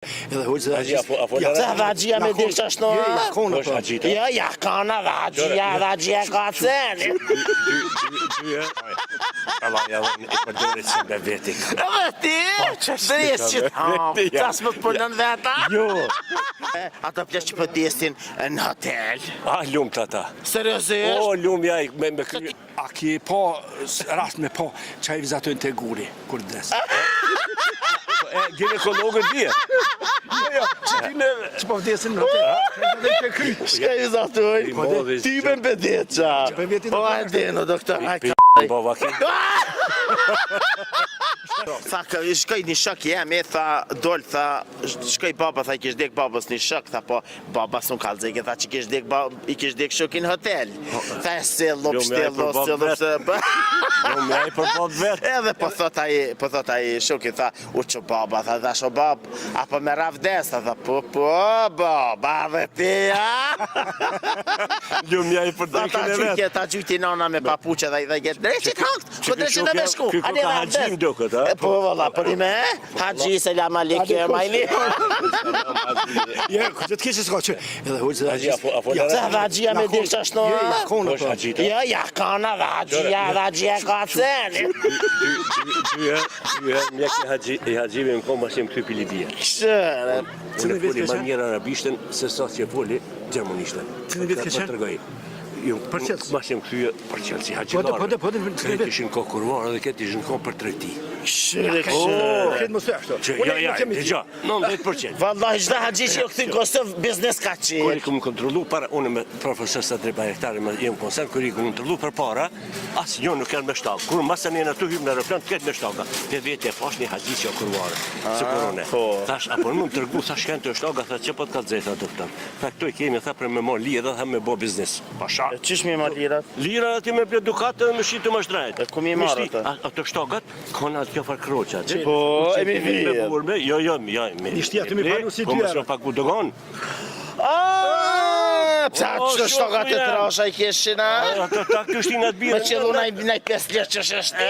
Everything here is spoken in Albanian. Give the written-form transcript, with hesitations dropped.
Edhe hoqë Sa vagjia me dhe që është në... Ja, kana vagjia ka ceni. Allah ja dhe i përdorit si me veti. Edhe ti? Dres që të hamë, qas më të përnën veta? Jo. Ata pjesë që përdesin në hotel. Lumë të ata. Seriosisht? O, lumë ja me kry... A ki pa rast me pa që i vizatojnë të guri, kur des. Ginekologën dhje. Që pa vdesin në hotel. Shka i vizatojnë? Ty me mbedeqa. O, hajde në doktor, hajde. Bova ki. Tha, shkoj një shok jemi, tha, doll, tha, shkoj baba, tha, i kish dek babës një shok, tha, po, baba s'un kalzeke, tha, që i kish dek shokin hotel. Tha, se lop shtello, Lumë ja i përbot vetë. Edhe po thot ai shokin, tha, u që baba, tha, dhe sho bab, apo me ravdes, tha, po, baba, dhe ti, Lumë ja i përdekin e vetë. Ta gjyti nana me papuqe dhe jetë, dreqit hakt, ku dreqit në me shku. Kjo ka haqim do këtë, Po, valla, për i me, haji, selam alikim, majli. Ja, këtë të kishë s'ka që... Edhe hoqë Sa vagjia me dhe që është në... Ja, kana vagjia ka ceni. Dyhe, mjek i haqimi më kom ashim këty Pilibia. Këshëre. Unë e foli manjera arabishten, se sa që foli gjermonishten. Cënë vjetë këshën? Për qëllës? Mashim këtyje për qëllës i haqilare. Këtë ishin ko kurvarë dhe këtë ishin ko për treti. Këshëre. Këtë më së ashtu. Ja, dëgja, 90%. Vallahi çdo haxhi që u kthin Kosovë biznes ka qenë. Kur i kom kontrollu para, unë me profesor sa 3 hektare me jem koncern, kur i kom kontrollu për para, asnjë nuk kanë me shtallë. Kur masa ne ato hym në aeroplan, këtë me shtallë. Te vetë pas një haxhi që kurvarë. Sigurisht. Tash apo më tregu sa shkën të shtallë, tha ç'po të kallzeta doktor. Tha këto i kemi tha për me mor lirë dhe me bë biznes. Pasha. Çish më marr lirat? Lira aty me ble dukatë dhe me shitë më shtrajt. Ku më marr ato? Ato shtogat kanë atë kjo far kroça. Po, e mi vjen. Jo. Ishti aty me pagu si 2 euro. Po më pagu dogon. Psa që shtogat e trasha i keshin, a? Ato ta kështin atë bjerë. Me qëllu naj 5 lirë që shështë.